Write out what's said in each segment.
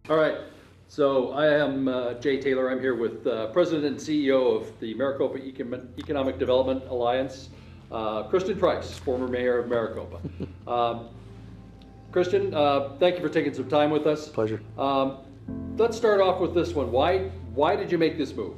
All right, so I am Jay Taylor. I'm here with President and CEO of the Maricopa Economic Development Alliance, Christian Price, former mayor of Maricopa. Christian, thank you for taking some time with us. Pleasure. Let's start off with this one. Why did you make this move?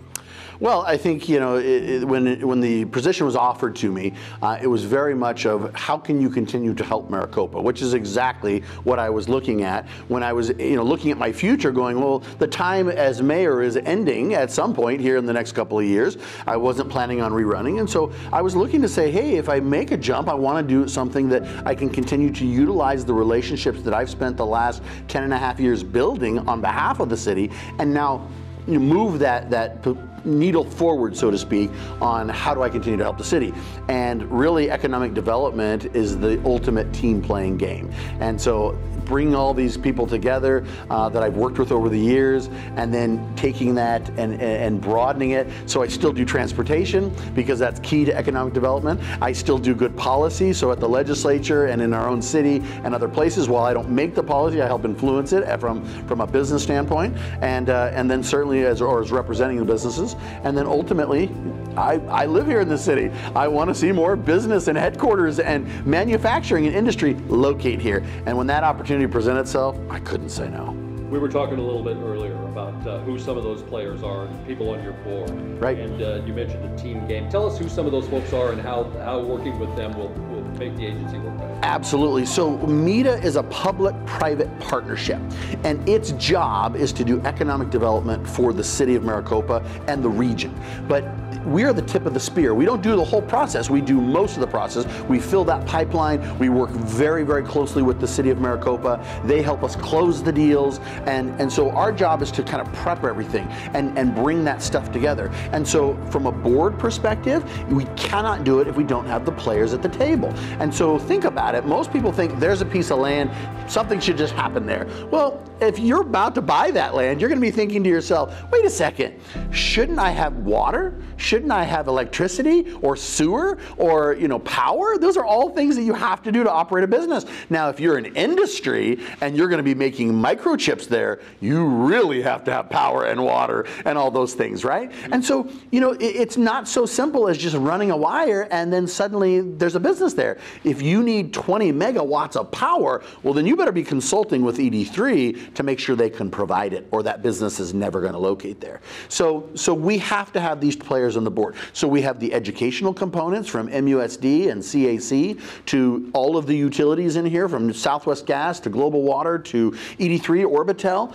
Well, I think, you know, when the position was offered to me, it was very much of how can you continue to help Maricopa, which is exactly what I was looking at when I was, looking at my future going, well, the time as mayor is ending at some point here in the next couple of years. I wasn't planning on rerunning. And so I was looking to say, hey, if I make a jump, I want to do something that I can continue to utilize the relationships that I've spent the last 10.5 years building on behalf of the city, and now move that needle forward, so to speak, on how do I continue to help the city. And really, economic development is the ultimate team playing game. And so bringing all these people together that I've worked with over the years, and then taking that and broadening it. So I still do transportation because that's key to economic development. I still do good policy, so at the legislature and in our own city and other places, while I don't make the policy, I help influence it from a business standpoint, and then certainly as representing the businesses. And then ultimately, I live here in the city. I want to see more business and headquarters and manufacturing and industry locate here. And when that opportunity presented itself, I couldn't say no. We were talking a little bit earlier about who some of those players are and people on your board. Right. And you mentioned the team game. Tell us who some of those folks are and how working with them will make the agency work better. Absolutely. So MEDA is a public-private partnership, and its job is to do economic development for the city of Maricopa and the region. But we're the tip of the spear. We don't do the whole process. We do most of the process. We fill that pipeline. We work very, very closely with the city of Maricopa. They help us close the deals. And so our job is to kind of prep everything and bring that stuff together. And so from a board perspective, we cannot do it if we don't have the players at the table. And so think about it. Most people think there's a piece of land, something should just happen there. Well, if you're about to buy that land, you're going to be thinking to yourself, wait a second, shouldn't I have water? Shouldn't I have electricity or sewer or power? Those are all things that you have to do to operate a business. Now, if you're an industry and you're going to be making microchips there, you really have to have power and water and all those things, right? And so, it's not so simple as just running a wire and then suddenly there's a business there. If you need 20 megawatts of power, well, then you better be consulting with ED3 to make sure they can provide it, or that business is never going to locate there. So we have to have these players on the board. So we have the educational components from MUSD and CAC to all of the utilities in here, from Southwest Gas to Global Water to ED3, Orbitel.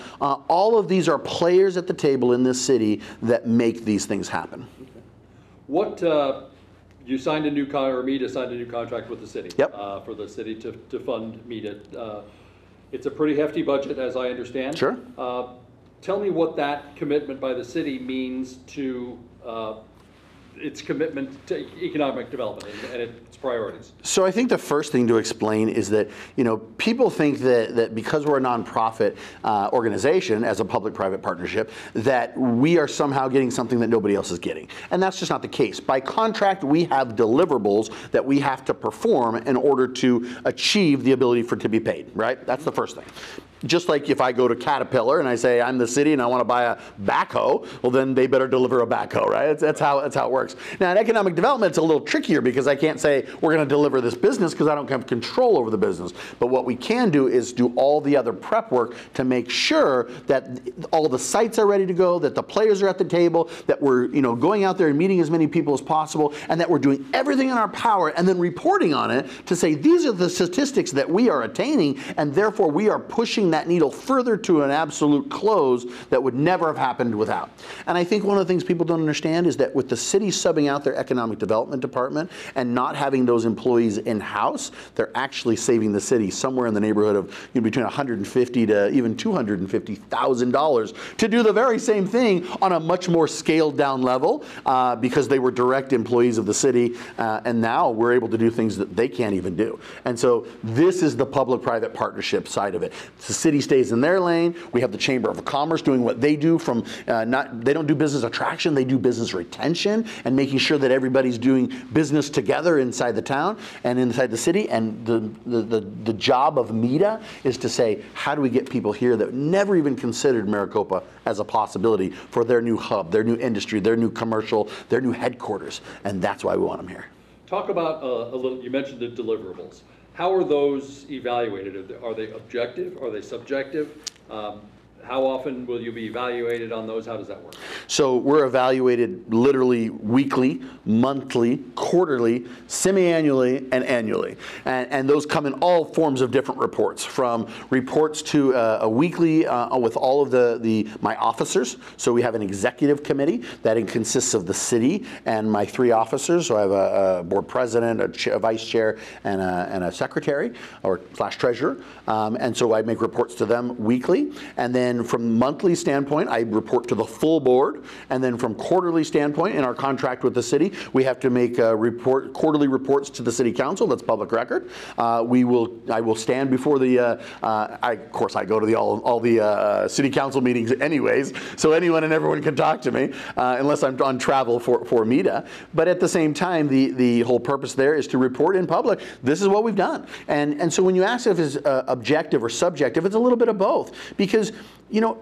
All of these are players at the table in this city that make these things happen. Okay. You signed a new MEDA signed a new contract with the city. Yep. For the city to fund MEDA. It's a pretty hefty budget, as I understand. Sure. Tell me what that commitment by the city means to its commitment to economic development and its priorities. So I think the first thing to explain is that, people think that because we're a nonprofit organization as a public-private partnership, that we are somehow getting something that nobody else is getting. And that's just not the case. By contract, we have deliverables that we have to perform in order to achieve the ability for it to be paid, right? That's the first thing. Just like if I go to Caterpillar and I say I'm the city and I want to buy a backhoe, well then they better deliver a backhoe, right? That's how it works. Now in economic development it's a little trickier because I can't say we're going to deliver this business because I don't have control over the business. But what we can do is do all the other prep work to make sure that all the sites are ready to go, that the players are at the table, that we're going out there and meeting as many people as possible, and that we're doing everything in our power and then reporting on it to say these are the statistics that we are attaining, and therefore we are pushing that needle further to an absolute close that would never have happened without. And I think one of the things people don't understand is that with the city subbing out their economic development department and not having those employees in-house, they're actually saving the city somewhere in the neighborhood of between $150,000 to even $250,000 to do the very same thing on a much more scaled down level because they were direct employees of the city, and now we're able to do things that they can't even do. And so this is the public-private partnership side of it. city stays in their lane. We have the Chamber of Commerce doing what they do from, they don't do business attraction, they do business retention and making sure that everybody's doing business together inside the town and inside the city. And the job of MEDA is to say, how do we get people here that never even considered Maricopa as a possibility for their new hub, their new industry, their new commercial, their new headquarters. And that's why we want them here. Talk about a little, you mentioned the deliverables. How are those evaluated? Are they objective? Are they subjective? How often will you be evaluated on those? How does that work? So we're evaluated literally weekly, monthly, quarterly, semi-annually, and annually. And those come in all forms of different reports, from reports to a weekly with all of my officers. So we have an executive committee that consists of the city and my 3 officers. So I have a board president, a vice chair, and a secretary or / treasurer. And so I make reports to them weekly. And then from monthly standpoint, I report to the full board. And then from quarterly standpoint, in our contract with the city, we have to make quarterly reports to the city council. That's public record. I will stand before the, of course I go to all the city council meetings anyways, so anyone and everyone can talk to me, unless I'm on travel for MEDA. But at the same time, the whole purpose there is to report in public, this is what we've done. And so when you ask if it's objective or subjective, it's a little bit of both. Because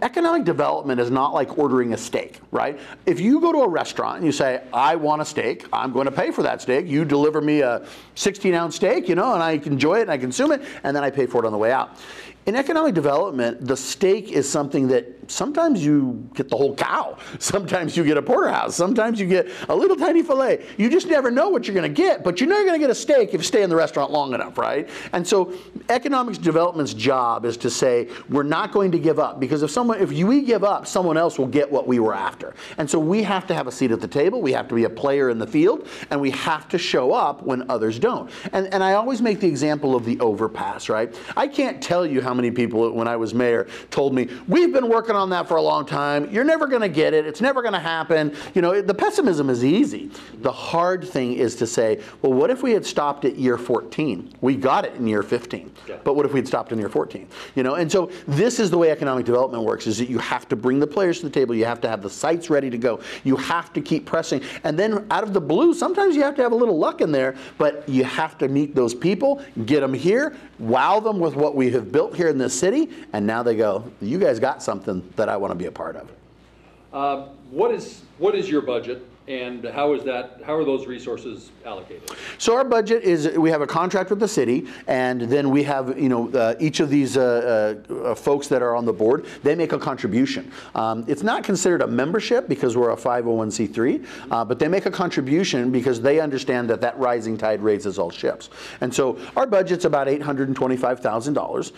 economic development is not like ordering a steak, right? If you go to a restaurant and you say, I want a steak, I'm going to pay for that steak. You deliver me a 16-ounce steak, and I enjoy it and I consume it, and then I pay for it on the way out. In economic development, the steak is something that sometimes you get the whole cow. Sometimes you get a porterhouse. Sometimes you get a little tiny filet. You just never know what you're going to get, but you know you're going to get a steak if you stay in the restaurant long enough, right? And so economic development's job is to say, we're not going to give up, because if we give up, someone else will get what we were after. And so we have to have a seat at the table. We have to be a player in the field, and we have to show up when others don't. And I always make the example of the overpass, right? I can't tell you how many people, when I was mayor, told me, we've been working on that for a long time, you're never going to get it, it's never going to happen. The pessimism is easy. The hard thing is to say, well, what if we had stopped at year 14? We got it in year 15, but what if we had stopped in year 14? And so this is the way economic development works, is that you have to bring the players to the table, you have to have the sites ready to go, you have to keep pressing, and then out of the blue, sometimes you have to have a little luck in there, but you have to meet those people, get them here, wow them with what we have built here in this city, and now they go, you guys got something that I want to be a part of. What is your budget, and how are those resources allocated? So our budget is, we have a contract with the city, and then we have each of these folks that are on the board, they make a contribution. It's not considered a membership because we're a 501c3, but they make a contribution because they understand that rising tide raises all ships. And so our budget's about $825,000,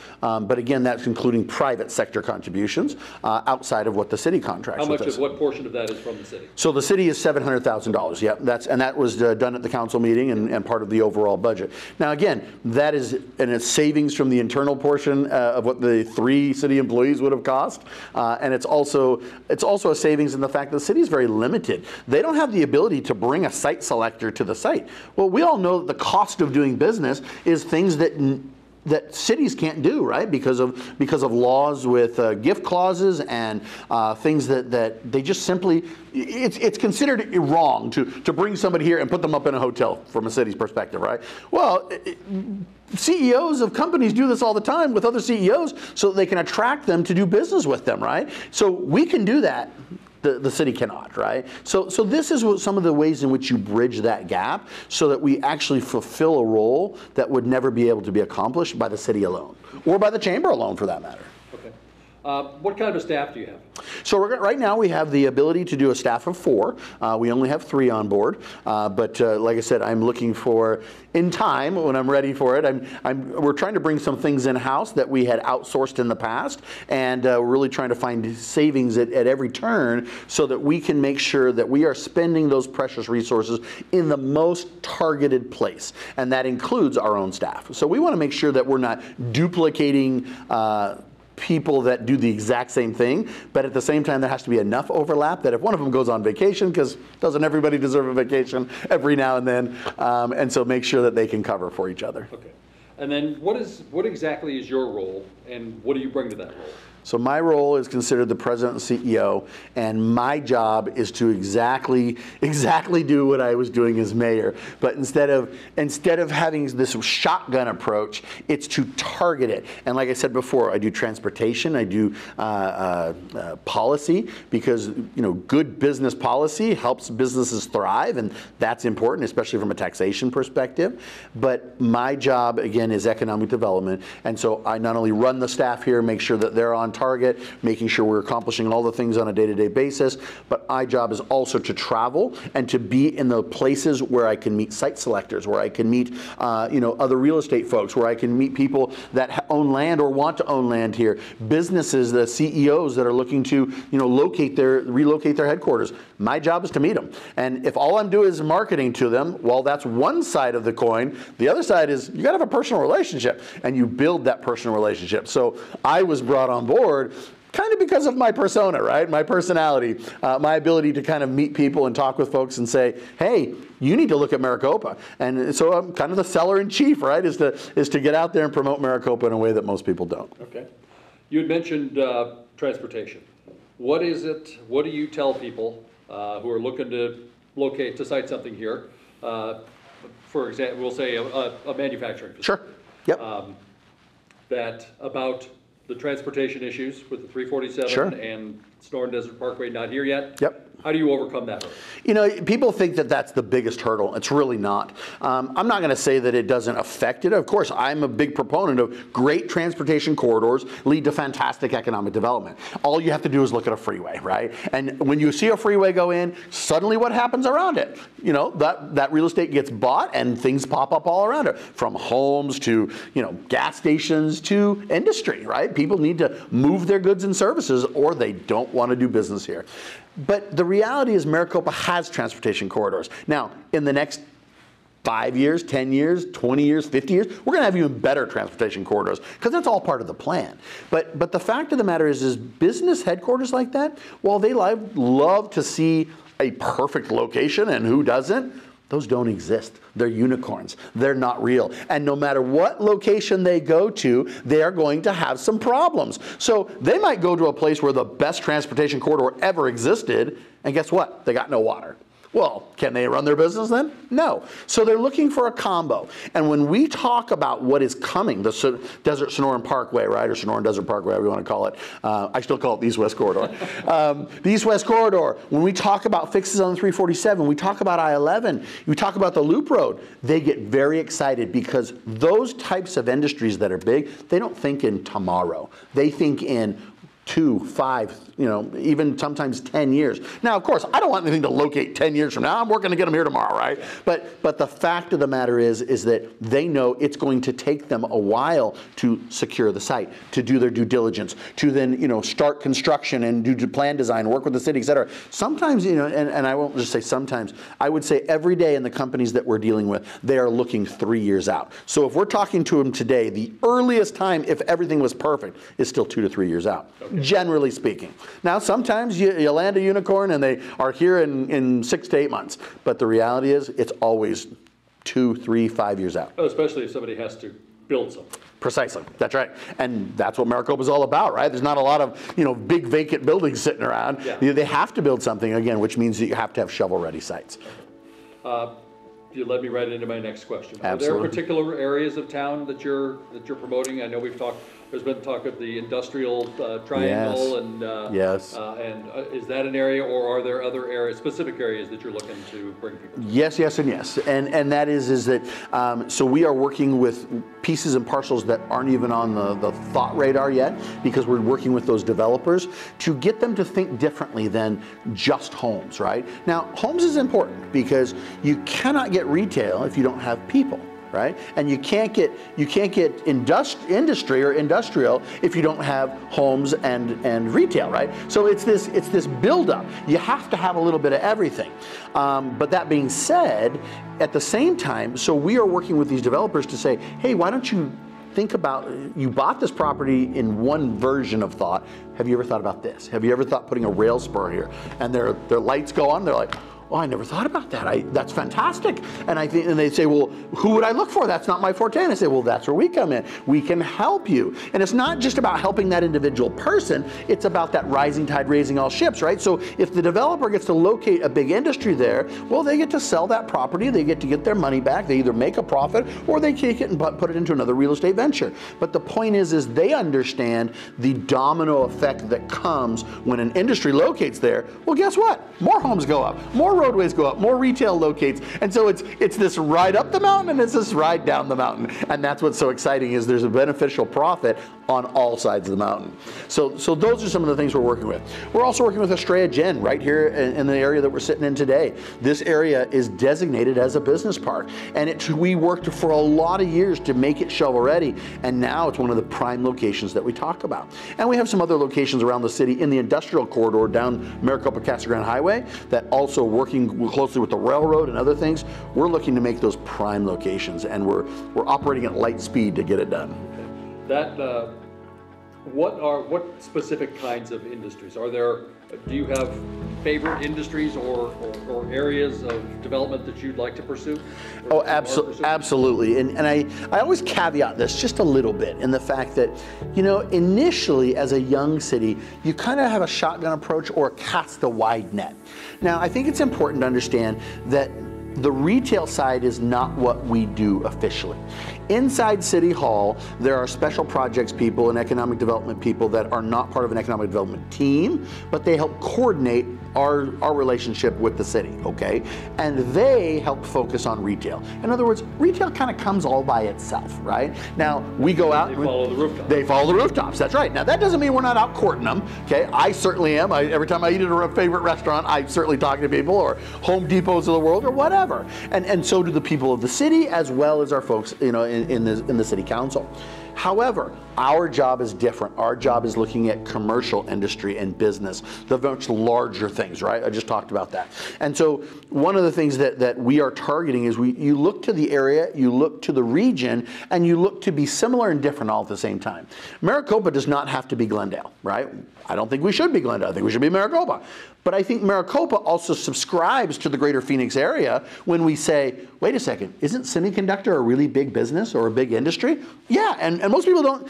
but again, that's including private sector contributions outside of what the city contracts with us. What portion of that is from the city? So the city is $700,000. Yep, that was done at the council meeting and part of the overall budget. Now again, that is it's savings from the internal portion of what the 3 city employees would have cost, and it's also a savings in the fact that the city is very limited. They don't have the ability to bring a site selector to the site. Well, we all know that the cost of doing business is things that cities can't do, right? Because of laws with gift clauses and things that they just simply, it's considered wrong to bring somebody here and put them up in a hotel from a city's perspective, right? Well, CEOs of companies do this all the time with other CEOs so that they can attract them to do business with them, right? So we can do that. The city cannot, right? So this is some of the ways in which you bridge that gap so that we actually fulfill a role that would never be able to be accomplished by the city alone, or by the chamber alone for that matter. Okay. What kind of a staff do you have? So right now we have the ability to do a staff of 4. We only have 3 on board, but like I said, I'm looking for, in time, when I'm ready for it, we're trying to bring some things in-house that we had outsourced in the past, and we're really trying to find savings at every turn so that we can make sure that we are spending those precious resources in the most targeted place, and that includes our own staff. So we want to make sure that we're not duplicating people that do the exact same thing, but at the same time there has to be enough overlap that if one of them goes on vacation, because doesn't everybody deserve a vacation every now and then, and so make sure that they can cover for each other. Okay. And then what exactly is your role, and what do you bring to that role? So my role is considered the president and CEO, and my job is to exactly do what I was doing as mayor. But instead of having this shotgun approach, it's to target it. And like I said before, I do transportation, I do policy, because good business policy helps businesses thrive, and that's important, especially from a taxation perspective. But my job again is economic development, and so I not only run the staff here, make sure that they're on target, making sure we're accomplishing all the things on a day-to-day basis, but my job is also to travel and to be in the places where I can meet site selectors, where I can meet other real estate folks, where I can meet people that own land or want to own land here, businesses, the CEOs that are looking to relocate their headquarters. My job is to meet them, and if all I'm doing is marketing to them, well, that's one side of the coin. The other side is you got to have a personal relationship, and you build that personal relationship. So I was brought on board kind of because of my persona, right? My personality, my ability to kind of meet people and talk with folks and say, hey, you need to look at Maricopa. And so I'm kind of the seller in chief, right? Is to get out there and promote Maricopa in a way that most people don't. Okay. You had mentioned transportation. What is it? What do you tell people who are looking to site something here? For example, we'll say a manufacturing facility. Sure. Yep. That about the transportation issues with the 347 Sure. and Sonoran Desert Parkway not here yet. Yep. How do you overcome that hurdle? People think that that's the biggest hurdle. It's really not. I'm not going to say that it doesn't affect it. Of course, I'm a big proponent of great transportation corridors lead to fantastic economic development. All you have to do is look at a freeway, right? And when you see a freeway go in, suddenly what happens around it? That real estate gets bought and things pop up all around it, from homes to gas stations to industry, right? People need to move their goods and services, or they don't want to do business here. But the reality is Maricopa has transportation corridors. Now, in the next 5 years, 10 years, 20 years, 50 years, we're going to have even better transportation corridors, because that's all part of the plan. But the fact of the matter is business headquarters like that, while they love to see a perfect location, and who doesn't, those don't exist. They're unicorns. They're not real. And no matter what location they go to, they are going to have some problems. So they might go to a place where the best transportation corridor ever existed, and guess what? They got no water. Well, can they run their business then? No. So they're looking for a combo. And when we talk about what is coming, the Desert Sonoran Parkway, right, or Sonoran Desert Parkway, whatever you want to call it. I still call it the East-West Corridor. The East-West Corridor, when we talk about fixes on the 347, we talk about I-11, we talk about the Loop Road, they get very excited, because those types of industries that are big, they don't think in tomorrow. They think in 2, 5, even sometimes 10 years. Now, of course, I don't want anything to locate 10 years from now. I'm working to get them here tomorrow, right? But the fact of the matter is that they know it's going to take them a while to secure the site, to do their due diligence, to then start construction and do plan design, work with the city, et cetera. Sometimes, and I won't just say sometimes, I would say every day in the companies that we're dealing with, they are looking 3 years out. So if we're talking to them today, the earliest time, if everything was perfect, is still 2 to 3 years out. Okay. Generally speaking. Now, sometimes you land a unicorn and they are here in 6 to 8 months. But the reality is, it's always 2, 3, 5 years out. Especially if somebody has to build something. Precisely. That's right. And that's what Maricopa is all about, right? There's not a lot of big vacant buildings sitting around. Yeah. They have to build something, again, which means that you have to have shovel-ready sites. You led me right into my next question. Absolutely. Are there particular areas of town that you're promoting? I know there's been talk of the industrial triangle, and yes. And is that an area, or are there other areas, specific areas that you're looking to bring people to? Yes, yes, and yes. And that is that, so we are working with pieces and parcels that aren't even on the thought radar yet, because we're working with those developers to get them to think differently than just homes, right? Now, homes is important, because you cannot get retail if you don't have people. Right? And you can't get industry or industrial if you don't have homes and retail, right? So it's this buildup. You have to have a little bit of everything. But that being said, at the same time, so we are working with these developers to say, hey, why don't you think about, you bought this property in one version of thought. Have you ever thought about this? Have you ever thought putting a rail spur here? And their lights go on, they're like, oh, I never thought about that. That's fantastic. And they say, well, who would I look for? That's not my forte. And I say, well, that's where we come in. We can help you. And it's not just about helping that individual person. It's about that rising tide raising all ships, right? So if the developer gets to locate a big industry there, well, they get to sell that property. They get to get their money back. They either make a profit or they take it and put it into another real estate venture. But the point is they understand the domino effect that comes when an industry locates there. Well, guess what? More homes go up, more roadways go up, more retail locates. And so it's this ride up the mountain and it's this ride down the mountain. And that's what's so exciting is there's a beneficial profit on all sides of the mountain. So those are some of the things we're working with. We're also working with Estrella Gen right here in the area that we're sitting in today. This area is designated as a business park. And we worked for a lot of years to make it shovel ready. And now it's one of the prime locations that we talk about. And we have some other locations around the city in the industrial corridor down Maricopa-Casa Grande Highway that also working closely with the railroad and other things. We're looking to make those prime locations and we're operating at light speed to get it done. That, what specific kinds of industries? Do you have favorite industries or areas of development that you'd like to pursue? Oh, absolutely. And I always caveat this just a little bit in the fact that, you know, initially as a young city, you kind of have a shotgun approach or cast a wide net. Now, I think it's important to understand that the retail side is not what we do officially. Inside City Hall, there are special projects people and economic development people that are not part of an economic development team, but they help coordinate our relationship with the city, okay? And they help focus on retail. In other words, retail kind of comes all by itself, right? Now, we go out. They follow the rooftops. They follow the rooftops, that's right. Now, that doesn't mean we're not out courting them, okay? I certainly am. Every time I eat at a favorite restaurant, I certainly talk to people, or Home Depots of the world, or whatever. And so do the people of the city, as well as our folks, you know, in the city council. However, our job is different. Our job is looking at commercial industry and business, the much larger things, right? I just talked about that. And so one of the things that we are targeting is you look to the area, you look to the region, and you look to be similar and different all at the same time. Maricopa does not have to be Glendale, right? I don't think we should be Glendale. I think we should be Maricopa. But I think Maricopa also subscribes to the greater Phoenix area when we say, wait a second, isn't semiconductor a really big business or a big industry? Yeah, and most people don't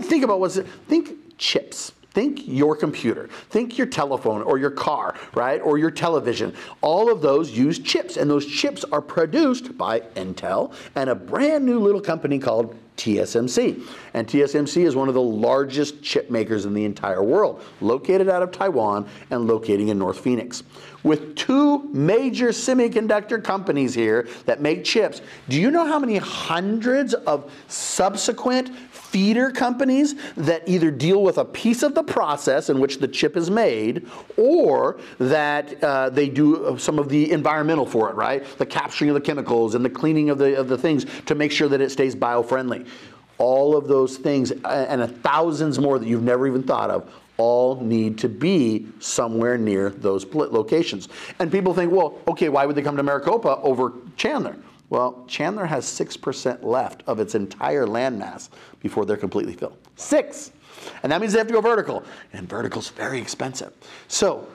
think about think chips. Think your computer, think your telephone or your car, right? Or your television. All of those use chips, and those chips are produced by Intel and a brand new little company called TSMC. And TSMC is one of the largest chip makers in the entire world, located out of Taiwan and locating in North Phoenix. With two major semiconductor companies here that make chips, do you know how many hundreds of subsequent feeder companies that either deal with a piece of the process in which the chip is made, or that they do some of the environmental for it, right? The capturing of the chemicals and the cleaning of the things to make sure that it stays bio-friendly. All of those things, and thousands more that you've never even thought of, all need to be somewhere near those locations. And people think, well, okay, why would they come to Maricopa over Chandler? Well, Chandler has 6% left of its entire landmass before they're completely filled. 6! And that means they have to go vertical. And vertical's very expensive. So,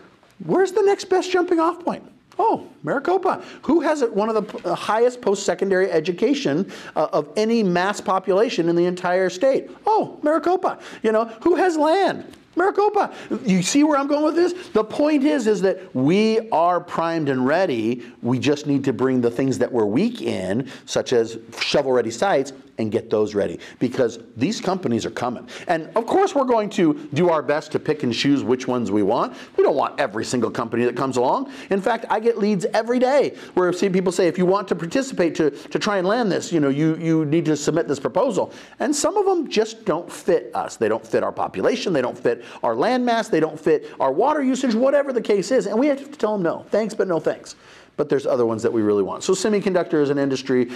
where's the next best jumping off point? Oh, Maricopa. Who has one of the highest post-secondary education of any mass population in the entire state? Oh, Maricopa. You know, who has land? Maricopa. You see where I'm going with this? The point is that we are primed and ready. We just need to bring the things that we're weak in, such as shovel-ready sites, and get those ready, because these companies are coming. And of course we're going to do our best to pick and choose which ones we want. We don't want every single company that comes along. In fact, I get leads every day where I see people say, if you want to participate to try and land this, you know, you need to submit this proposal. And some of them just don't fit us. They don't fit our population, they don't fit our land mass, they don't fit our water usage, whatever the case is. And we have to tell them no, thanks, but no thanks. but there's other ones that we really want. So semiconductor is an industry,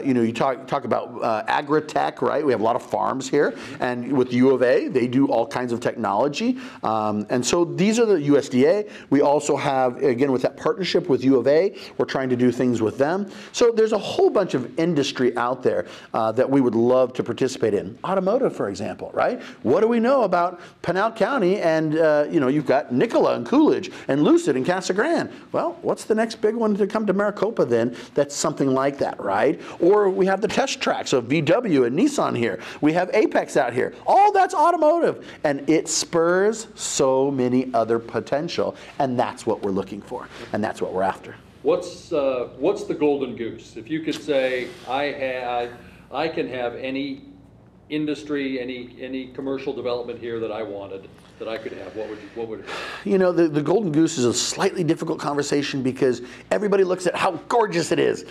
you talk about agri-tech, right? We have a lot of farms here, and with U of A, they do all kinds of technology. And so these are the USDA. We also have, again, with that partnership with U of A, we're trying to do things with them. So there's a whole bunch of industry out there that we would love to participate in. Automotive, for example, right? What do we know about Pinal County? And you've got Nicola and Coolidge and Lucid and Casa Grande. Well, what's the next big one to come to Maricopa then? That's something like that, right? Or we have the test tracks of VW and Nissan here. We have Apex out here. All that's automotive, and it spurs so many other potential, and that's what we're looking for, and that's what we're after. What's the golden goose? If you could say, I can have any industry, any commercial development here that I wanted, that I could have, what would it be? The golden goose is a slightly difficult conversation because everybody looks at how gorgeous it is.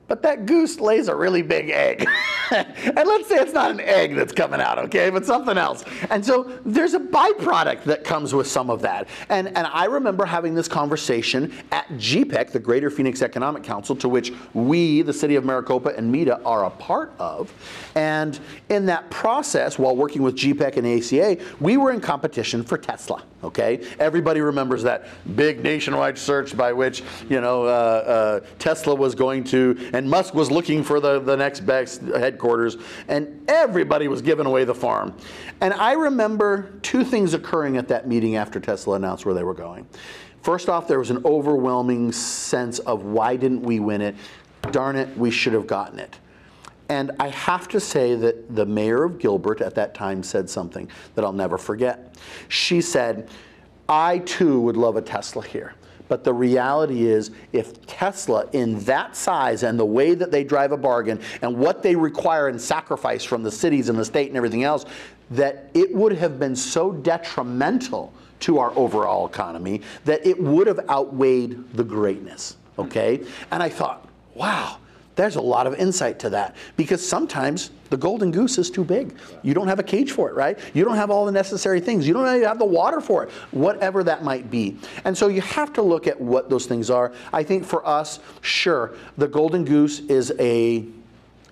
But that goose lays a really big egg. And let's say it's not an egg that's coming out, okay, but something else. And so there's a byproduct that comes with some of that. And I remember having this conversation at GPEC, the Greater Phoenix Economic Council, to which we, the city of Maricopa and MEDA, are a part of. And in that process, while working with GPEC and ACA, we were in competition for Tesla, okay? Everybody remembers that big nationwide search by which, Tesla was going to, and Musk was looking for the next best headquarters, and everybody was giving away the farm. And I remember two things occurring at that meeting after Tesla announced where they were going. First off, there was an overwhelming sense of why didn't we win it? Darn it, we should have gotten it. And I have to say that the mayor of Gilbert at that time said something that I'll never forget. She said, I too would love a Tesla here. But the reality is, if Tesla in that size and the way that they drive a bargain and what they require and sacrifice from the cities and the state and everything else, that it would have been so detrimental to our overall economy that it would have outweighed the greatness, okay? And I thought, wow, there's a lot of insight to that, because sometimes the golden goose is too big. You don't have a cage for it, right? You don't have all the necessary things. You don't even have the water for it, whatever that might be. And so you have to look at what those things are. I think for us, sure, the golden goose is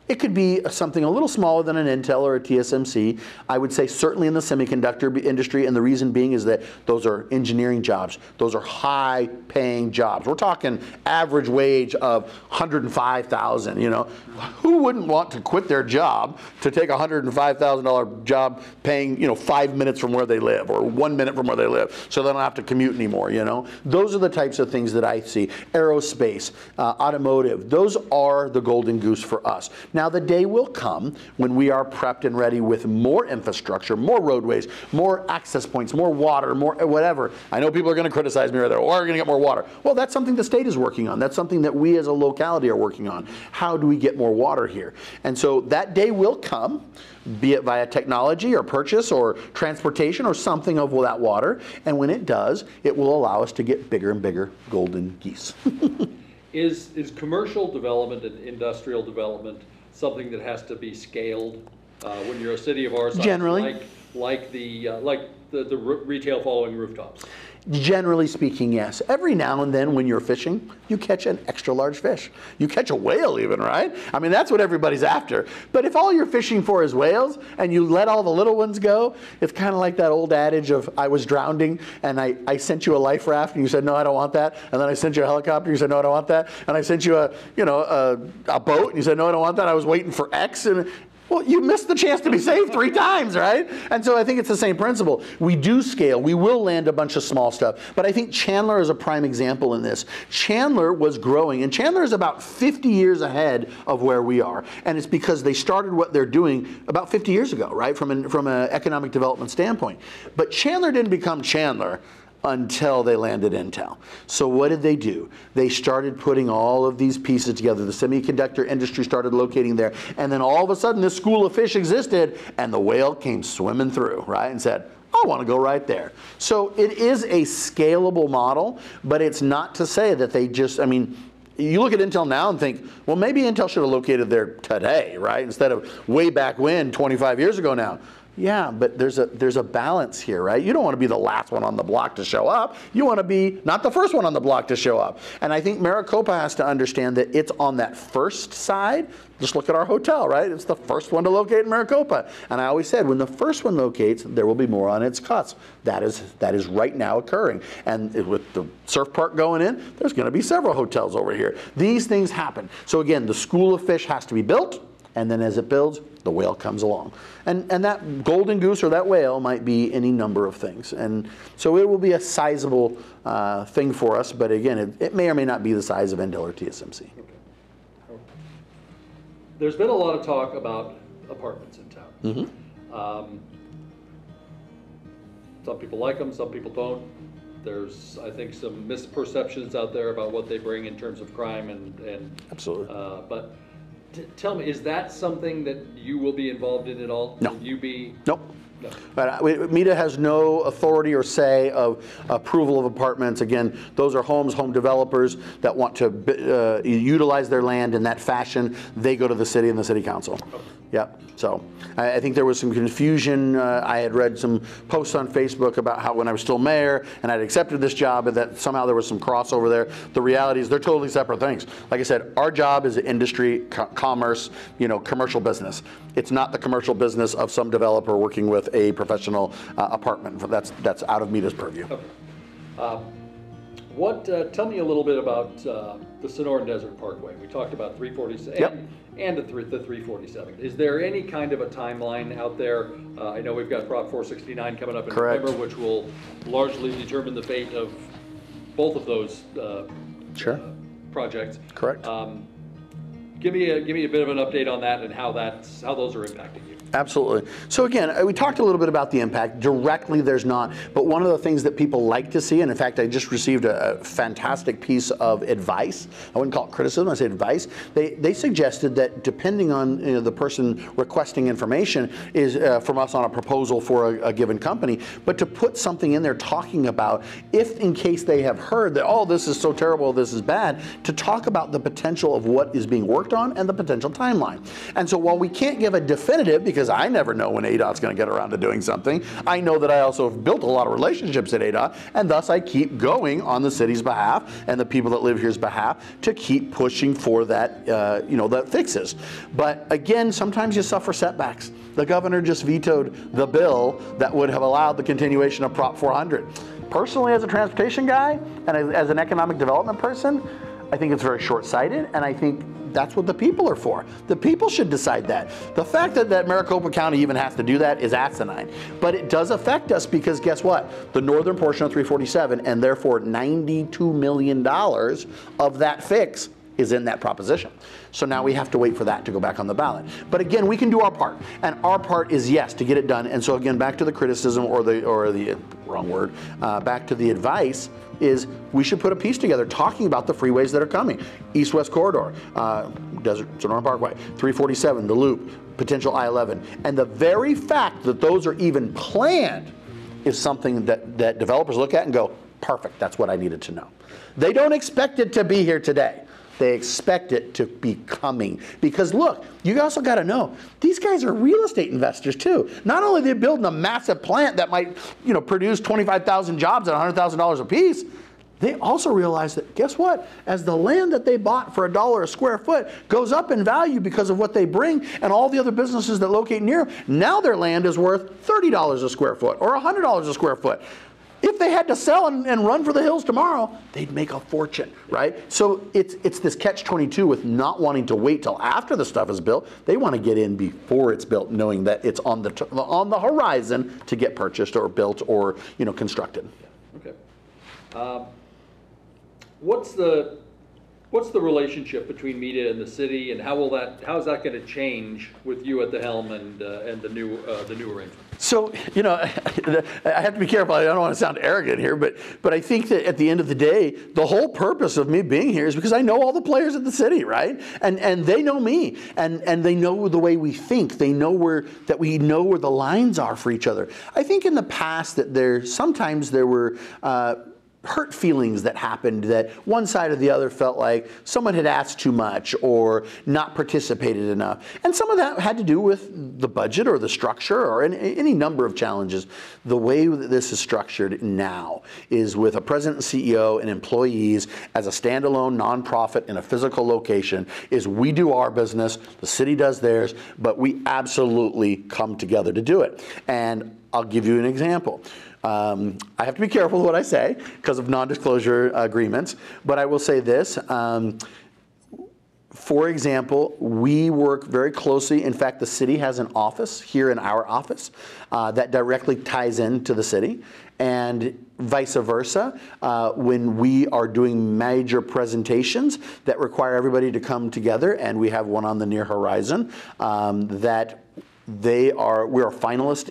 it could be something a little smaller than an Intel or a TSMC. I would say certainly in the semiconductor industry, and the reason being is that those are engineering jobs. Those are high-paying jobs. We're talking average wage of $105,000, Who wouldn't want to quit their job to take a $105,000 job paying, 5 minutes from where they live or 1 minute from where they live, so they don't have to commute anymore, Those are the types of things that I see. Aerospace, automotive, those are the golden goose for us. Now, the day will come when we are prepped and ready with more infrastructure, more roadways, more access points, more water, more whatever. I know people are going to criticize me right there. We're going to get more water. Well, that's something the state is working on. That's something that we as a locality are working on. How do we get more water here? And so that day will come, be it via technology or purchase or transportation or something of that water. And when it does, it will allow us to get bigger and bigger golden geese. Is commercial development and industrial development something that has to be scaled when you're a city of our size? Generally. Like the retail following rooftops? Generally speaking, yes. Every now and then when you're fishing, you catch an extra large fish. You catch a whale even, right? I mean, that's what everybody's after. But if all you're fishing for is whales and you let all the little ones go, it's kind of like that old adage of I was drowning and I sent you a life raft and you said, no, I don't want that. And then I sent you a helicopter and you said, no, I don't want that. And I sent you a boat and you said, no, I don't want that. I was waiting for X. And well, you missed the chance to be saved 3 times, right? And so I think it's the same principle. We do scale. We will land a bunch of small stuff. But I think Chandler is a prime example in this. Chandler was growing, and Chandler is about 50 years ahead of where we are. And it's because they started what they're doing about 50 years ago, right, from an economic development standpoint. But Chandler didn't become Chandler until they landed Intel. So what did they do? They started putting all of these pieces together. The semiconductor industry started locating there. And then all of a sudden this school of fish existed and the whale came swimming through, right? And said, I want to go right there. So it is a scalable model, but it's not to say that they just, you look at Intel now and think, well, maybe Intel should have located there today, right? Instead of way back when, 25 years ago now. Yeah, but there's a balance here, right? You don't want to be the last one on the block to show up. You want to be not the first one on the block to show up. And I think Maricopa has to understand that it's on that first side. Just look at our hotel, right? It's the first one to locate in Maricopa. And I always said, when the first one locates, there will be more on its cusp. That is right now occurring. And with the surf park going in, there's going to be several hotels over here. These things happen. So again, the school of fish has to be built. And then as it builds, the whale comes along. And that golden goose or that whale might be any number of things. And so it will be a sizable thing for us. But again, it may or may not be the size of Endell or TSMC. Okay. There's been a lot of talk about apartments in town. Mm-hmm. Some people like them, some people don't. There's, I think, some misperceptions out there about what they bring in terms of crime and Absolutely. But tell me, is that something that you will be involved in at all? No. Will you be? Nope. No. But MEDA has no authority or say of approval of apartments. Again, those are home developers that want to utilize their land in that fashion. They go to the city and the city council. Okay. Yep. So I think there was some confusion. I had read some posts on Facebook about how when I was still mayor and I'd accepted this job and that somehow there was some crossover there. The reality is they're totally separate things. Like I said, our job is industry, commerce, commercial business. It's not the commercial business of some developer working with a professional apartment. That's out of MEDA's purview. Okay. Tell me a little bit about the Sonoran Desert Parkway. We talked about 347. Yep. And the 347. Is there any kind of a timeline out there? I know we've got Prop 469 coming up in Correct. November, which will largely determine the fate of both of those Sure. Projects. Correct. Give me a bit of an update on that and how those are impacting you. Absolutely. So again, we talked a little bit about the impact. Directly, there's not. But one of the things that people like to see, and in fact, I just received a fantastic piece of advice. I wouldn't call it criticism, I say advice. They suggested that depending on the person requesting information is from us on a proposal for a given company, but to put something in there talking about if in case they have heard that, oh, this is so terrible, this is bad, to talk about the potential of what is being worked on and the potential timeline. And so while we can't give a definitive, because I never know when ADOT's going to get around to doing something, I know that I also have built a lot of relationships at ADOT, and thus I keep going on the city's behalf and the people that live here's behalf to keep pushing for that, that fixes. But again, sometimes you suffer setbacks. The governor just vetoed the bill that would have allowed the continuation of Prop 400. Personally, as a transportation guy and as an economic development person, I think it's very short-sighted, and I think that's what the people are for. The people should decide that. The fact that Maricopa County even has to do that is asinine. But it does affect us because guess what? The northern portion of 347 and therefore $92 million of that fix is in that proposition. So now we have to wait for that to go back on the ballot. But again, we can do our part. And our part is, yes, to get it done. And so again, back to the criticism or the wrong word, back to the advice is we should put a piece together talking about the freeways that are coming. East-West Corridor, Desert Sonoran Parkway, 347, the Loop, potential I-11. And the very fact that those are even planned is something that developers look at and go, perfect, that's what I needed to know. They don't expect it to be here today. They expect it to be coming. Because look, you also got to know, these guys are real estate investors too. Not only are they building a massive plant that might produce 25,000 jobs at $100,000 a piece, they also realize that, guess what? As the land that they bought for $1 a square foot goes up in value because of what they bring and all the other businesses that locate near, now their land is worth $30 a square foot or $100 a square foot. If they had to sell and run for the hills tomorrow, they'd make a fortune, right? So it's this catch-22 with not wanting to wait till after the stuff is built. They want to get in before it's built, knowing that it's on the horizon to get purchased or built or constructed. Okay. What's the relationship between MEDA and the city, and how is that going to change with you at the helm and the new arrangement? So, I have to be careful. I don't want to sound arrogant here, but I think that at the end of the day, the whole purpose of me being here is because I know all the players at the city, right? And they know me, and they know the way we think. They know we know where the lines are for each other. I think in the past that sometimes there were hurt feelings that happened, that one side or the other felt like someone had asked too much or not participated enough. And some of that had to do with the budget or the structure or any number of challenges. The way that this is structured now is with a president and CEO and employees as a standalone nonprofit in a physical location, is we do our business, the city does theirs, but we absolutely come together to do it. And I'll give you an example. I have to be careful with what I say because of non-disclosure agreements, but I will say this. For example, we work very closely. In fact, the city has an office here in our office that directly ties into the city, and vice versa. When we are doing major presentations that require everybody to come together, and we have one on the near horizon, we're a finalist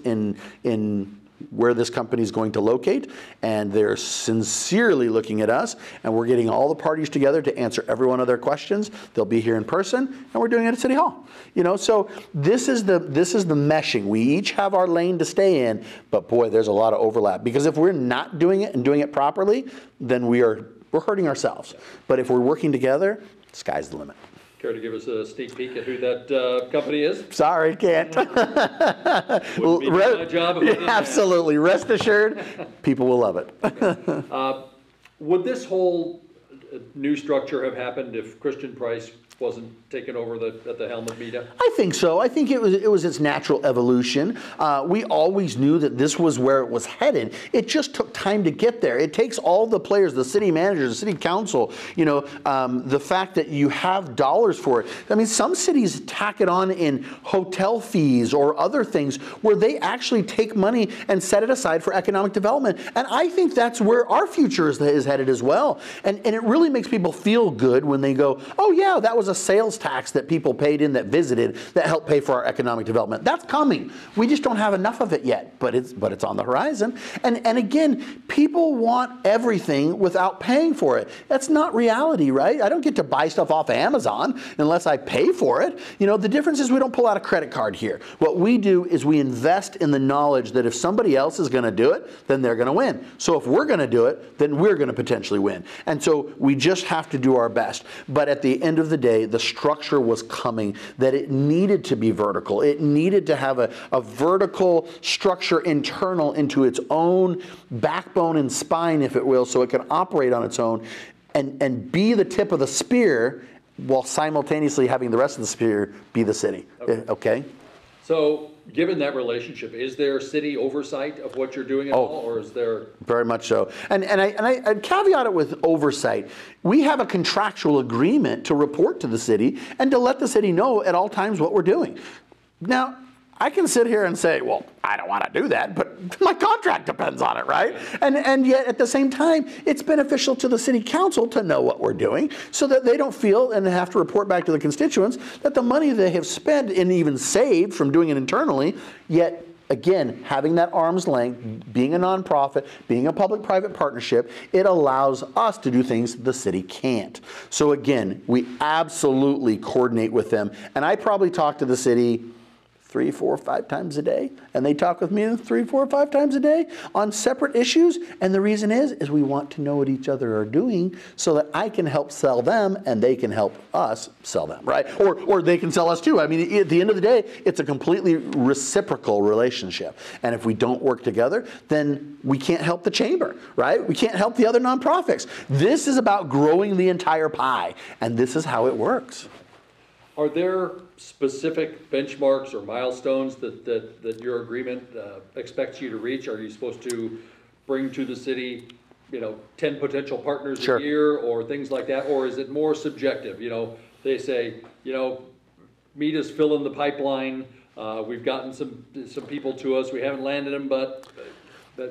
in where this company is going to locate, and they're sincerely looking at us, and we're getting all the parties together to answer every one of their questions. They'll be here in person, and we're doing it at City Hall. You know, so this is the meshing. We each have our lane to stay in, but boy, there's a lot of overlap, because if we're not doing it and doing it properly, then we're hurting ourselves. But if we're working together, sky's the limit. Care to give us a sneak peek at who that company is? Sorry, can't. Wouldn't be my job if I did. Absolutely. Rest assured, people will love it. Okay. Would this whole new structure have happened if Christian Price wasn't taken over at the helm of MEDA? I think so. I think it was its natural evolution. We always knew that this was where it was headed. It just took time to get there. It takes all the players, the city managers, the city council, you know, the fact that you have dollars for it. I mean, some cities tack it on in hotel fees or other things where they actually take money and set it aside for economic development. And I think that's where our future is headed as well. And it really makes people feel good when they go, oh yeah, that was a sales tax that people paid in that visited that helped pay for our economic development. That's coming. We just don't have enough of it yet, but it's on the horizon. And again, people want everything without paying for it. That's not reality, right? I don't get to buy stuff off of Amazon unless I pay for it. You know, the difference is we don't pull out a credit card here. What we do is we invest in the knowledge that if somebody else is going to do it, then they're going to win. So if we're going to do it, then we're going to potentially win. And so we just have to do our best. But at the end of the day, the structure was coming, that it needed to be vertical. It needed to have a vertical structure internal into its own backbone and spine, if it will, so it can operate on its own and be the tip of the spear while simultaneously having the rest of the spear be the city. Okay? So, given that relationship, is there city oversight of what you're doing at all, or is there? Very much so. And I caveat it with oversight. We have a contractual agreement to report to the city and to let the city know at all times what we're doing. Now, I can sit here and say, well, I don't want to do that, but my contract depends on it, right? And yet at the same time, it's beneficial to the city council to know what we're doing so that they don't feel and have to report back to the constituents that the money they have spent and even saved from doing it internally, yet again, having that arm's length, being a nonprofit, being a public-private partnership, it allows us to do things the city can't. So again, we absolutely coordinate with them. And I probably talk to the city 3, 4, 5 times a day, and they talk with me 3, 4, 5 times a day on separate issues. And the reason is we want to know what each other are doing so that I can help sell them and they can help us sell them, right? Or they can sell us too. I mean, at the end of the day, it's a completely reciprocal relationship. And if we don't work together, then we can't help the chamber, right? We can't help the other nonprofits. This is about growing the entire pie, and this is how it works. Are there specific benchmarks or milestones that your agreement expects you to reach? Are you supposed to bring to the city, 10 potential partners Sure. a year or things like that? Or is it more subjective? They say, MEDA's filling the pipeline. We've gotten some people to us. We haven't landed them, but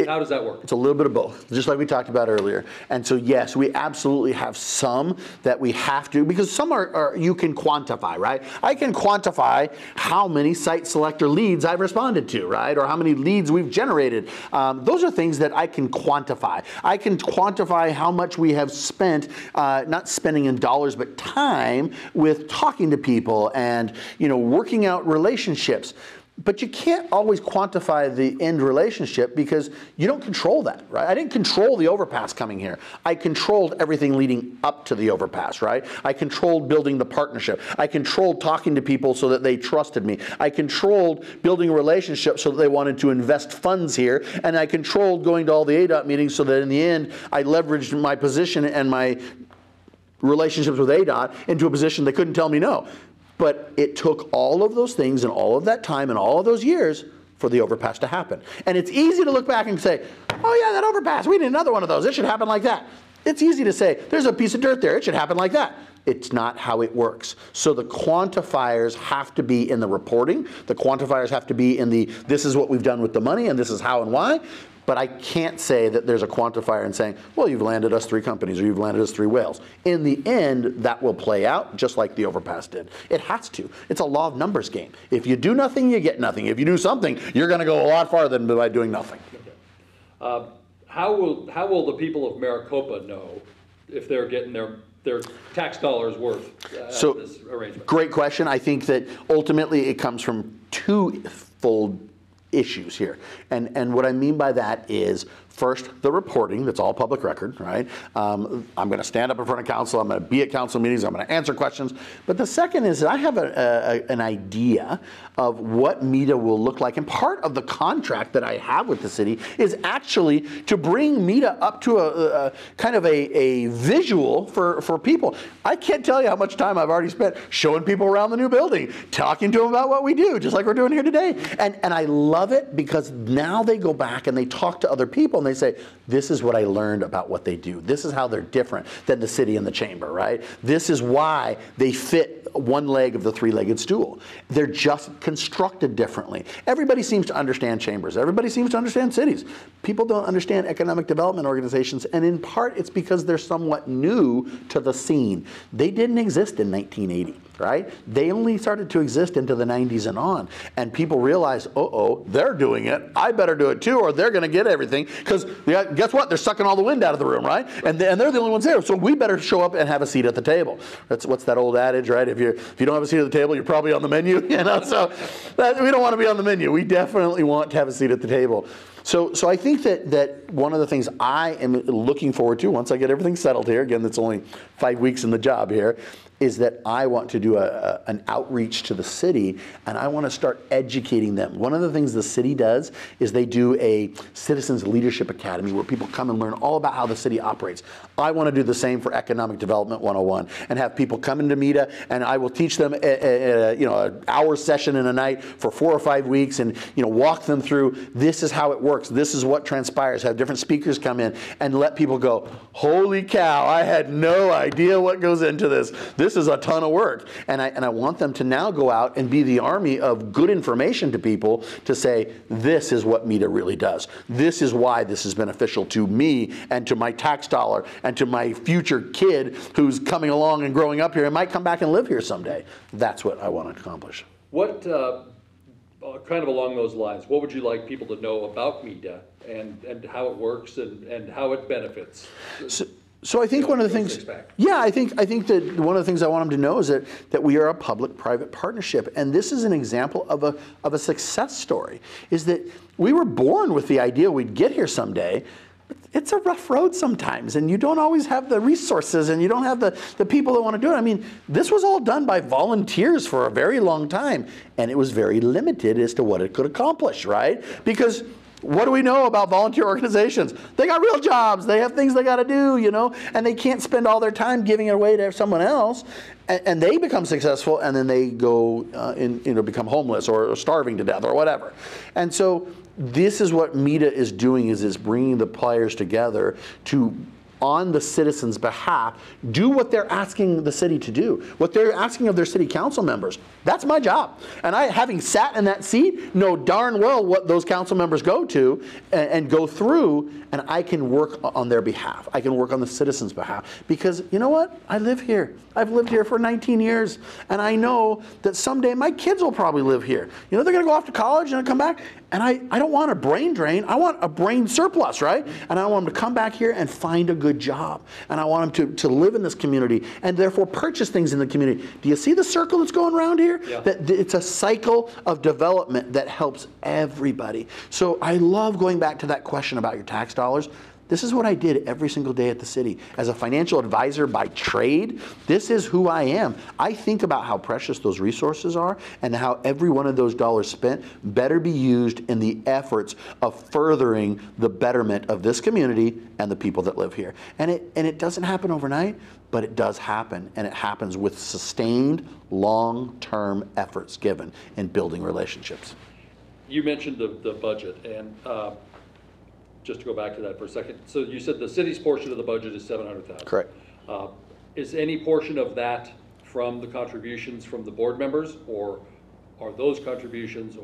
how does that work? It's a little bit of both, just like we talked about earlier. And so yes, we absolutely have some that we have to, because some are you can quantify, right? I can quantify how many site selector leads I've responded to, right? Or how many leads we've generated. Those are things that I can quantify. I can quantify how much we have spent, not spending in dollars, but time with talking to people and working out relationships. But you can't always quantify the end relationship because you don't control that, right? I didn't control the overpass coming here. I controlled everything leading up to the overpass, right? I controlled building the partnership. I controlled talking to people so that they trusted me. I controlled building a relationship so that they wanted to invest funds here. And I controlled going to all the ADOT meetings so that in the end, I leveraged my position and my relationships with ADOT into a position they couldn't tell me no. But it took all of those things and all of that time and all of those years for the overpass to happen. And it's easy to look back and say, oh yeah, that overpass, we need another one of those. It should happen like that. It's easy to say, there's a piece of dirt there. It should happen like that. It's not how it works. So the quantifiers have to be in the reporting. The quantifiers have to be in the, this is what we've done with the money and this is how and why. But I can't say that there's a quantifier and saying, well, you've landed us 3 companies or you've landed us 3 whales. In the end, that will play out just like the overpass did. It has to. It's a law of numbers game. If you do nothing, you get nothing. If you do something, you're going to go a lot farther than by doing nothing. Okay. How will the people of Maricopa know if they're getting their tax dollars worth out of this arrangement? Great question. I think that ultimately it comes from twofold issues here. And what I mean by that is, first, the reporting, that's all public record, right? I'm going to stand up in front of council, I'm going to be at council meetings, I'm going to answer questions. But the second is that I have an idea of what MEDA will look like. And part of the contract that I have with the city is actually to bring MEDA up to a kind of a visual for people. I can't tell you how much time I've already spent showing people around the new building, talking to them about what we do, just like we're doing here today. And I love it because now they go back and they talk to other people and they say, this is what I learned about what they do. This is how they're different than the city and the chamber, right? This is why they fit one leg of the 3-legged stool. They're just constructed differently. Everybody seems to understand chambers. Everybody seems to understand cities. People don't understand economic development organizations, and in part it's because they're somewhat new to the scene. They didn't exist in 1980. Right? They only started to exist into the 90s and on. And people realized, uh-oh, they're doing it. I better do it too, or they're going to get everything. Because guess what? They're sucking all the wind out of the room, right? And they're the only ones there. So we better show up and have a seat at the table. What's that old adage, right? If you don't have a seat at the table, you're probably on the menu. You know, so we don't want to be on the menu. We definitely want to have a seat at the table. So I think that one of the things I am looking forward to once I get everything settled here, again, that's only 5 weeks in the job here, is that I want to do an outreach to the city, and I want to start educating them. One of the things the city does is they do a Citizens Leadership Academy where people come and learn all about how the city operates. I want to do the same for Economic Development 101 and have people come into MEDA, and I will teach them an hour session in a night for 4 or 5 weeks, and walk them through, this is how it works, this is what transpires, have different speakers come in and let people go, holy cow, I had no idea what goes into this. This is a ton of work. And I want them to now go out and be the army of good information to people to say, this is what MEDA really does. This is why this is beneficial to me and to my tax dollar and to my future kid who's coming along and growing up here and might come back and live here someday. That's what I want to accomplish. What, kind of along those lines, what would you like people to know about MEDA and how it works and how it benefits? So I think one of the things, yeah, I think that one of the things I want them to know is that we are a public-private partnership, and this is an example of a success story. Is that we were born with the idea we'd get here someday. But it's a rough road sometimes, and you don't always have the resources, and you don't have the people that want to do it. I mean, this was all done by volunteers for a very long time, and it was very limited as to what it could accomplish, right? Because what do we know about volunteer organizations? They got real jobs. They have things they got to do, and they can't spend all their time giving it away to someone else. And they become successful, and then they go become homeless or starving to death or whatever. And so this is what MEDA is doing: is bringing the players together to, on the citizens' behalf, do what they're asking the city to do, what they're asking of their city council members. That's my job. And I, having sat in that seat, know darn well what those council members go to and go through, and I can work on their behalf. I can work on the citizens' behalf. Because you know what? I live here. I've lived here for 19 years, and I know that someday my kids will probably live here. They're going to go off to college and come back, and I don't want a brain drain. I want a brain surplus, right? And I want them to come back here and find a good good job, and I want them to live in this community and therefore purchase things in the community. Do you see the circle that's going around here? Yeah. That it's a cycle of development that helps everybody. So I love going back to that question about your tax dollars. This is what I did every single day at the city. As a financial advisor by trade, this is who I am. I think about how precious those resources are and how every one of those dollars spent better be used in the efforts of furthering the betterment of this community and the people that live here. And it doesn't happen overnight, but it does happen, and it happens with sustained, long-term efforts given in building relationships. You mentioned the budget, and just to go back to that for a second. So you said the city's portion of the budget is $700,000. Correct. Is any portion of that from the contributions from the board members, or are those contributions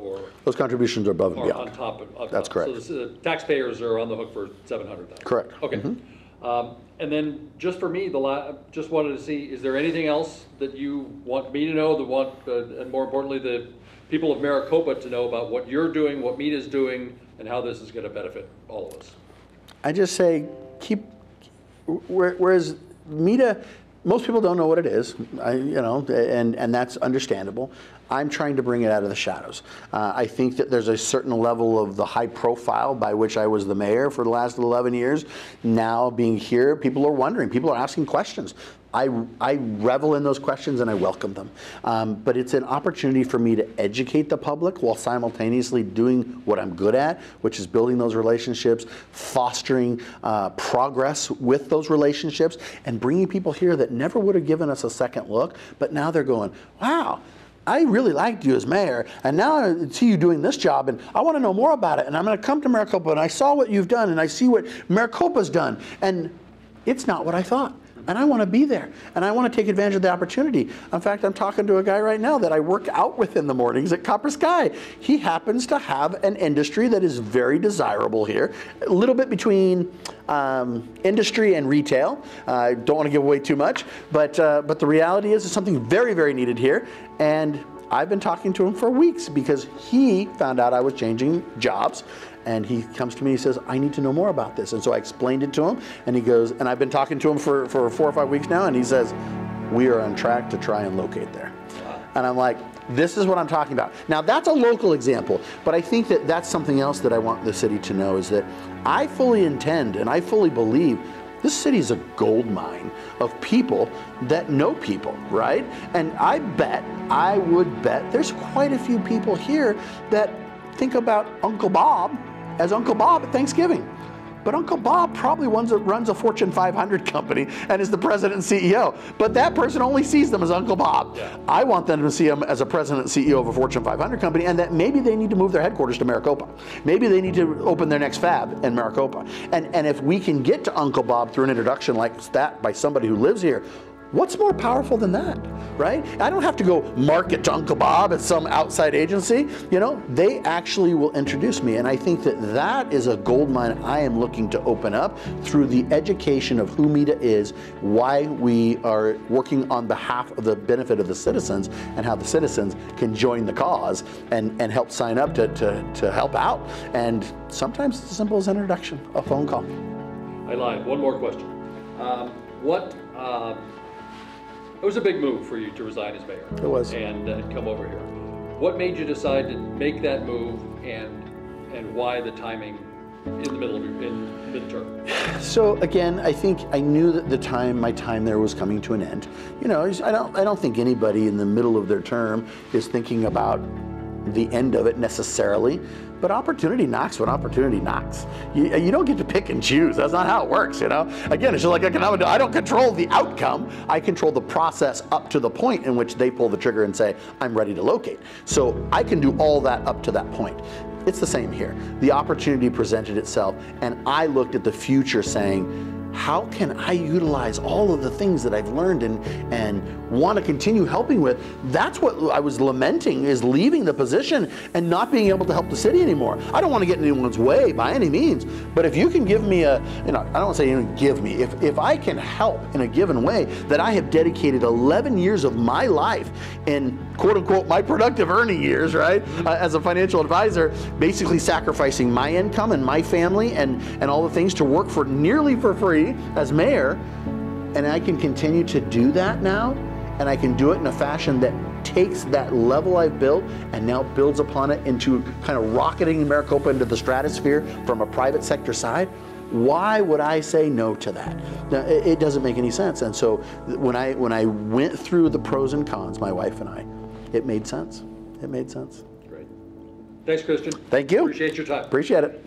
Those contributions are above and beyond. on top of That's correct. So the taxpayers are on the hook for $700,000. Correct. Okay. Mm-hmm. And then just for me, just wanted to see, is there anything else that you want me to know, and more importantly, the people of Maricopa to know about what you're doing, what MEDA is doing, and how this is going to benefit all of us? I just say whereas MEDA, most people don't know what it is, and that's understandable. I'm trying to bring it out of the shadows. I think that there's a certain level of the high profile by which I was the mayor for the last 11 years. Now being here, people are wondering, people are asking questions. I revel in those questions and I welcome them. But it's an opportunity for me to educate the public while simultaneously doing what I'm good at, which is building those relationships, fostering progress with those relationships, and bringing people here that never would have given us a second look, but now they're going, wow, I really liked you as mayor, and now I see you doing this job, and I want to know more about it, and I'm going to come to Maricopa, and I saw what you've done, and I see what Maricopa's done, and it's not what I thought. And I want to be there, and I want to take advantage of the opportunity. In fact, I'm talking to a guy right now that I work out with in the mornings at Copper Sky. He happens to have an industry that is very desirable here, a little bit between industry and retail. I don't want to give away too much, but the reality is it's something very, very needed here. And I've been talking to him for weeks because he found out I was changing jobs. And he comes to me and he says, I need to know more about this. And so I explained it to him, and he goes, and I've been talking to him for 4 or 5 weeks now, and he says, we are on track to try and locate there. Wow. And I'm like, this is what I'm talking about. Now that's a local example, but I think that that's something else that I want the city to know is that I fully intend and I fully believe this city is a gold mine of people that know people, right? And I would bet there's quite a few people here that think about Uncle Bob as Uncle Bob at Thanksgiving. But Uncle Bob probably runs a Fortune 500 company and is the president and CEO. But that person only sees them as Uncle Bob. Yeah. I want them to see him as a president and CEO of a Fortune 500 company, and that maybe they need to move their headquarters to Maricopa. Maybe they need to open their next fab in Maricopa. And if we can get to Uncle Bob through an introduction like that by somebody who lives here, what's more powerful than that, right? I don't have to go market to Uncle Bob at some outside agency. They actually will introduce me. And I think that that is a gold mine I am looking to open up through the education of who MEDA is, why we are working on behalf of the benefit of the citizens, and how the citizens can join the cause and help sign up to help out. And sometimes it's as simple as an introduction, a phone call. I lied. One more question. It was a big move for you to resign as mayor. It was. And come over here. What made you decide to make that move, and why the timing in the middle of in midterm? So again, I think I knew that my time there was coming to an end. I don't think anybody in the middle of their term is thinking about the end of it necessarily. But opportunity knocks when opportunity knocks. You don't get to pick and choose. That's not how it works, Again, it's just like economic. I don't control the outcome. I control the process up to the point in which they pull the trigger and say, I'm ready to locate. So I can do all that up to that point. It's the same here. The opportunity presented itself, and I looked at the future saying, how can I utilize all of the things that I've learned and want to continue helping with. That's what I was lamenting, is leaving the position and not being able to help the city anymore. I don't want to get in anyone's way by any means, but if you can give me a, I don't want to say give me, if I can help in a given way, that I have dedicated 11 years of my life in quote unquote my productive earning years, right, as a financial advisor, basically sacrificing my income and my family and all the things to work for nearly for free as mayor, and I can continue to do that now, and I can do it in a fashion that takes that level I've built and now builds upon it into kind of rocketing Maricopa into the stratosphere from a private sector side. Why would I say no to that? Now, it doesn't make any sense. And so when I went through the pros and cons, my wife and I, it made sense. It made sense. Great. Thanks, Christian. Thank you. Appreciate your time. Appreciate it.